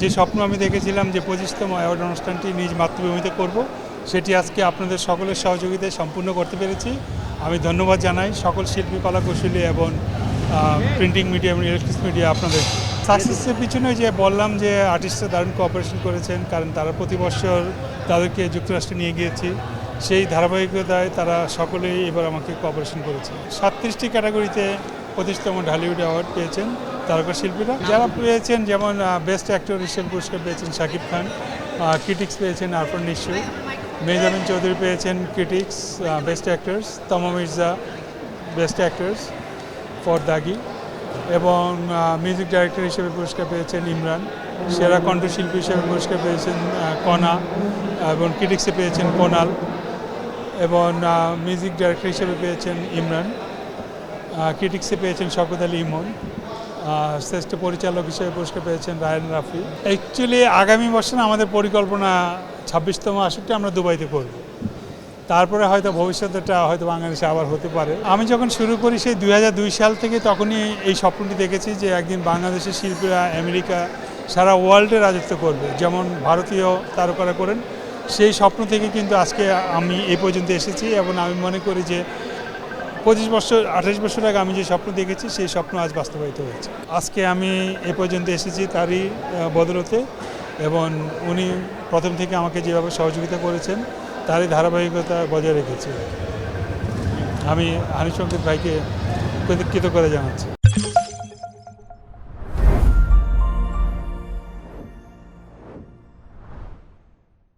যে স্বপ্ন আমি দেখেছিলাম যে 25তম অ্যাওয়ার্ড অনুষ্ঠানটি নিজ মাতৃভূমিতে করব, সেটি আজকে আপনাদের সকলের সহযোগিতায় সম্পূর্ণ করতে পেরেছি। আমি ধন্যবাদ জানাই সকল শিল্পী, কলাকুশলী এবং প্রিন্টিং মিডিয়া এবং ইলেকট্রনিক্স মিডিয়া আপনাদের। সাকসেসের পিছনে যে বললাম যে আর্টিস্টরা দারুণ কোঅপারেশন করেছেন, কারণ তারা প্রতি বছর তাদেরকে যুক্তরাষ্ট্রে নিয়ে গিয়েছি, সেই ধারাবাহিকতায় তারা সকলেই এবার আমাকে কোঅপারেশন করেছে। 37টি ক্যাটাগরিতে 25তম ঢালিউড অ্যাওয়ার্ড পেয়েছেন তারকা শিল্পীরা। যারা পেয়েছেন যেমন বেস্ট অ্যাক্টর হিসেবে পুরস্কার পেয়েছেন শাকিব খান, ক্রিটিক্স পেয়েছেন আরফান নিশো, মেহজাবিন চৌধুরী পেয়েছেন ক্রিটিক্স বেস্ট অ্যাক্টর্স, তমা মির্জা বেস্ট অ্যাক্টর্স ফর দাগি, এবং মিউজিক ডাইরেক্টর হিসেবে পুরস্কার পেয়েছেন ইমরান, সেরা কণ্ঠশিল্পী হিসেবে পুরস্কার পেয়েছেন কণা, এবং ক্রিটিক্সে পেয়েছেন কোনাল, এবং মিউজিক ডাইরেক্টর হিসেবে পেয়েছেন ইমরান, ক্রিটিক্সে পেয়েছেন শওকত আলী ইমন, শ্রেষ্ঠ পরিচালক হিসেবে পুরস্কার পেয়েছেন রায়ান রাফি। অ্যাকচুয়ালি আগামী বছর আমাদের পরিকল্পনা 26তম আসরটা আমরা দুবাইতে করব, তারপরে হয়তো ভবিষ্যতেটা হয়তো বাংলাদেশে আবার হতে পারে। আমি যখন শুরু করি সেই 2002 সাল থেকে, তখনই এই স্বপ্নটি দেখেছি যে একদিন বাংলাদেশের শিল্পীরা আমেরিকা, সারা ওয়ার্ল্ডে রাজত্ব করবে, যেমন ভারতীয় তারকারা করেন। সেই স্বপ্ন থেকে কিন্তু আজকে আমি এই পর্যন্ত এসেছি, এবং আমি মনে করি যে 28 বছর আগে আমি যে স্বপ্ন দেখেছি সেই স্বপ্ন আজ বাস্তবায়িত হয়েছে। আজকে আমি এ পর্যন্ত এসেছি তারই বদলতে, এবং উনি প্রথম থেকে আমাকে যেভাবে সহযোগিতা করেছেন তারই ধারাবাহিকতা বজায় রেখেছি। আমি হানিফ সংকেত ভাইকে কৃতজ্ঞতা জানাচ্ছি।